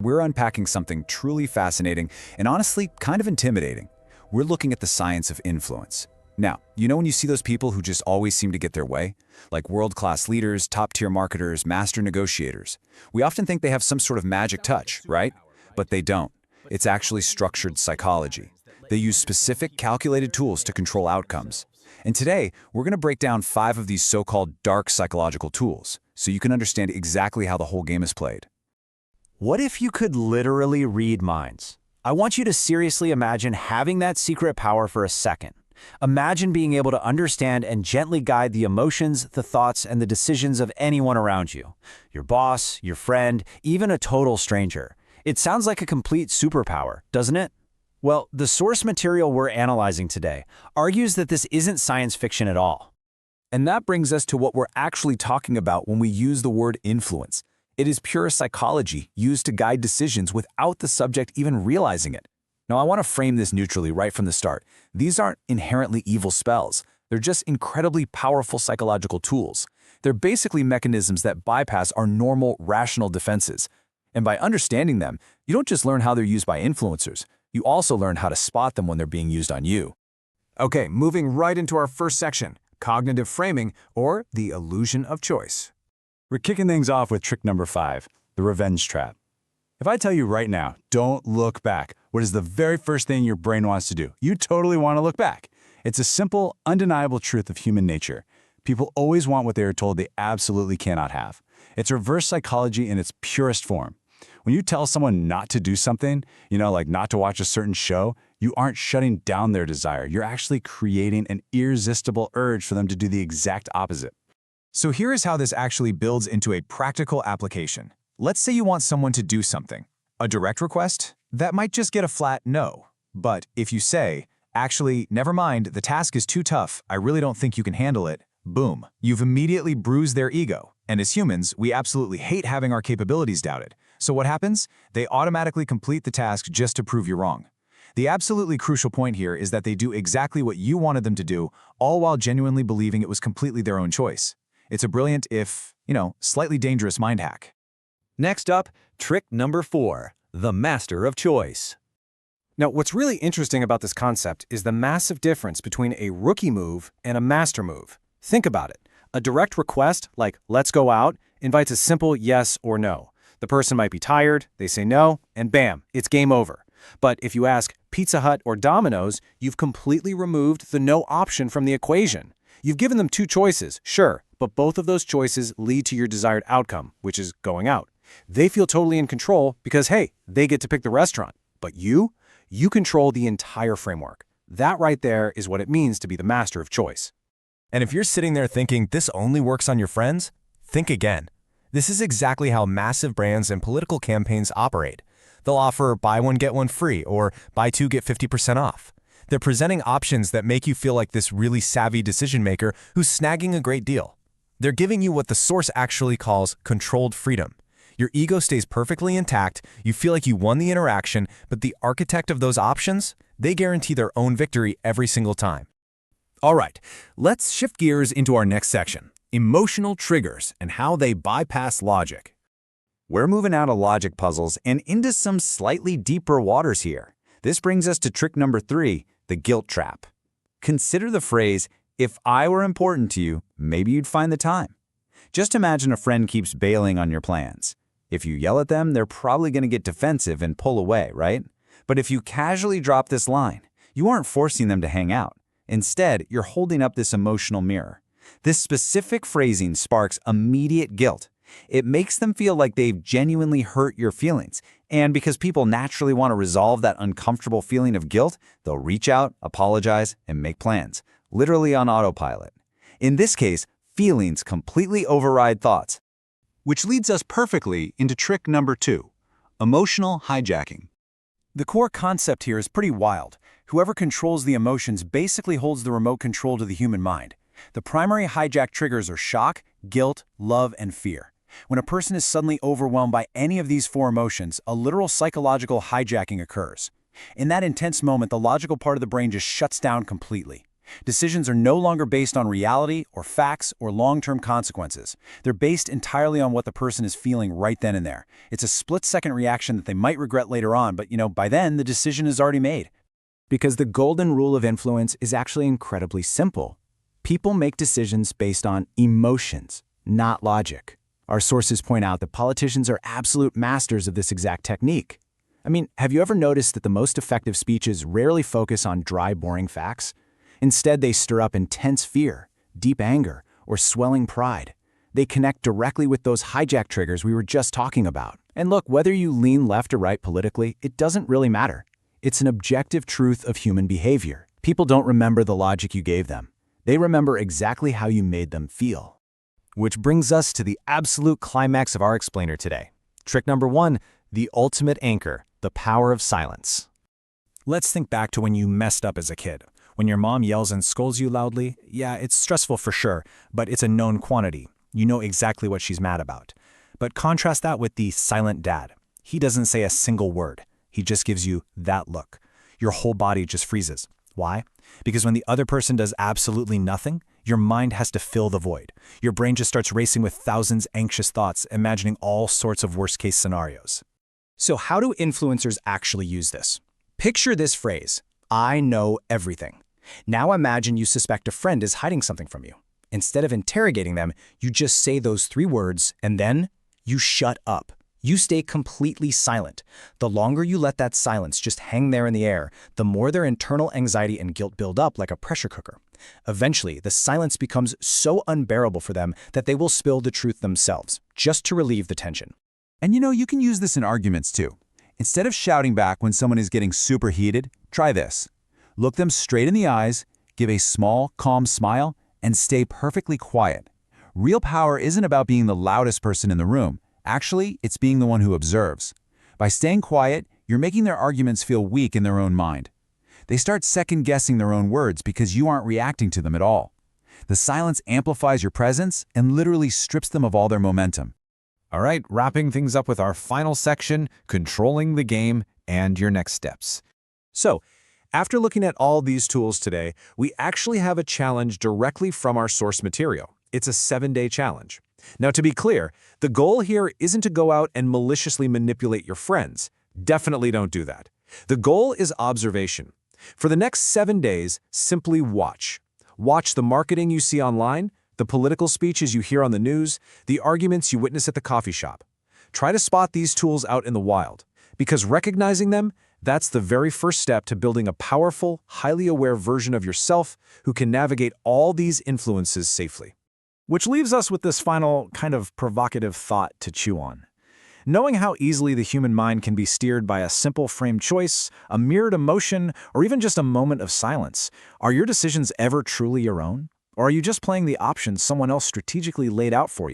We're unpacking something truly fascinating and honestly kind of intimidating. We're looking at the science of influence. Now, you know when you see those people who just always seem to get their way? Like world-class leaders, top-tier marketers, master negotiators. We often think they have some sort of magic touch, right? But they don't. It's actually structured psychology. They use specific, calculated tools to control outcomes. And today, we're going to break down 5 of these so-called dark psychological tools, so you can understand exactly how the whole game is played. What if you could literally read minds? I want you to seriously imagine having that secret power for a second. Imagine being able to understand and gently guide the emotions, the thoughts, and the decisions of anyone around you. Your boss, your friend, even a total stranger. It sounds like a complete superpower, doesn't it? Well, the source material we're analyzing today argues that this isn't science fiction at all. And that brings us to what we're actually talking about when we use the word influence. It is pure psychology used to guide decisions without the subject even realizing it. Now, I want to frame this neutrally right from the start. These aren't inherently evil spells. They're just incredibly powerful psychological tools. They're basically mechanisms that bypass our normal, rational defenses. And by understanding them, you don't just learn how they're used by influencers. You also learn how to spot them when they're being used on you. Okay, moving right into our first section, cognitive framing, or the illusion of choice. We're kicking things off with trick number 5, the revenge trap. If I tell you right now, don't look back, what is the very first thing your brain wants to do? You totally want to look back. It's a simple, undeniable truth of human nature. People always want what they are told they absolutely cannot have. It's reverse psychology in its purest form. When you tell someone not to do something, like not to watch a certain show, you aren't shutting down their desire. You're actually creating an irresistible urge for them to do the exact opposite. So here is how this actually builds into a practical application. Let's say you want someone to do something. A direct request? That might just get a flat no. But if you say, actually, never mind, the task is too tough, I really don't think you can handle it, boom, you've immediately bruised their ego. And as humans, we absolutely hate having our capabilities doubted. So what happens? They automatically complete the task just to prove you wrong. The absolutely crucial point here is that they do exactly what you wanted them to do, all while genuinely believing it was completely their own choice. It's a brilliant, if, slightly dangerous mind hack. Next up, trick number 4, the master of choice. Now, what's really interesting about this concept is the massive difference between a rookie move and a master move. Think about it. A direct request, like let's go out, invites a simple yes or no. The person might be tired, they say no, and bam, it's game over. But if you ask Pizza Hut or Domino's, you've completely removed the no option from the equation. You've given them 2 choices, sure, but both of those choices lead to your desired outcome, which is going out. They feel totally in control because, hey, they get to pick the restaurant. But you control the entire framework. That right there is what it means to be the master of choice. And if you're sitting there thinking this only works on your friends, think again. This is exactly how massive brands and political campaigns operate. They'll offer buy one, get one free, or buy 2, get 50% off. They're presenting options that make you feel like this really savvy decision maker who's snagging a great deal. They're giving you what the source actually calls controlled freedom. Your ego stays perfectly intact, you feel like you won the interaction, but the architect of those options, they guarantee their own victory every single time. All right, let's shift gears into our next section, emotional triggers and how they bypass logic. We're moving out of logic puzzles and into some slightly deeper waters here. This brings us to trick number 3, the guilt trap. Consider the phrase, if I were important to you, maybe you'd find the time. Just imagine a friend keeps bailing on your plans. If you yell at them, they're probably going to get defensive and pull away, right? But if you casually drop this line, you aren't forcing them to hang out. Instead, you're holding up this emotional mirror. This specific phrasing sparks immediate guilt. It makes them feel like they've genuinely hurt your feelings. And because people naturally want to resolve that uncomfortable feeling of guilt, they'll reach out, apologize, and make plans, literally on autopilot. In this case, feelings completely override thoughts. Which leads us perfectly into trick number 2, emotional hijacking. The core concept here is pretty wild. Whoever controls the emotions basically holds the remote control to the human mind. The primary hijack triggers are shock, guilt, love, and fear. When a person is suddenly overwhelmed by any of these 4 emotions, a literal psychological hijacking occurs. In that intense moment, the logical part of the brain just shuts down completely. Decisions are no longer based on reality or facts or long-term consequences. They're based entirely on what the person is feeling right then and there. It's a split-second reaction that they might regret later on, but by then the decision is already made. Because the golden rule of influence is actually incredibly simple. People make decisions based on emotions, not logic. Our sources point out that politicians are absolute masters of this exact technique. I mean, have you ever noticed that the most effective speeches rarely focus on dry, boring facts? Instead, they stir up intense fear, deep anger, or swelling pride. They connect directly with those hijack triggers we were just talking about. And look, whether you lean left or right politically, it doesn't really matter. It's an objective truth of human behavior. People don't remember the logic you gave them. They remember exactly how you made them feel. Which brings us to the absolute climax of our explainer today. Trick number 1, the ultimate anchor, the power of silence. Let's think back to when you messed up as a kid. When your mom yells and scolds you loudly, yeah, it's stressful for sure, but it's a known quantity. You know exactly what she's mad about. But contrast that with the silent dad. He doesn't say a single word. He just gives you that look. Your whole body just freezes. Why? Because when the other person does absolutely nothing, your mind has to fill the void. Your brain just starts racing with thousands of anxious thoughts, imagining all sorts of worst-case scenarios. So how do influencers actually use this? Picture this phrase, I know everything. Now imagine you suspect a friend is hiding something from you. Instead of interrogating them, you just say those 3 words, and then you shut up. You stay completely silent. The longer you let that silence just hang there in the air, the more their internal anxiety and guilt build up like a pressure cooker. Eventually, the silence becomes so unbearable for them that they will spill the truth themselves, just to relieve the tension. And you can use this in arguments too. Instead of shouting back when someone is getting super heated, try this. Look them straight in the eyes, give a small, calm smile, and stay perfectly quiet. Real power isn't about being the loudest person in the room. Actually, it's being the one who observes. By staying quiet, you're making their arguments feel weak in their own mind. They start second-guessing their own words because you aren't reacting to them at all. The silence amplifies your presence and literally strips them of all their momentum. All right, wrapping things up with our final section, controlling the game and your next steps. So, after looking at all these tools today, we actually have a challenge directly from our source material. It's a 7-day challenge. Now, to be clear, the goal here isn't to go out and maliciously manipulate your friends. Definitely don't do that. The goal is observation. For the next 7 days, simply watch. Watch the marketing you see online, the political speeches you hear on the news, the arguments you witness at the coffee shop. Try to spot these tools out in the wild, because recognizing them, that's the very first step to building a powerful, highly aware version of yourself who can navigate all these influences safely. Which leaves us with this final kind of provocative thought to chew on. Knowing how easily the human mind can be steered by a simple framed choice, a mirrored emotion, or even just a moment of silence, are your decisions ever truly your own? Or are you just playing the options someone else strategically laid out for you?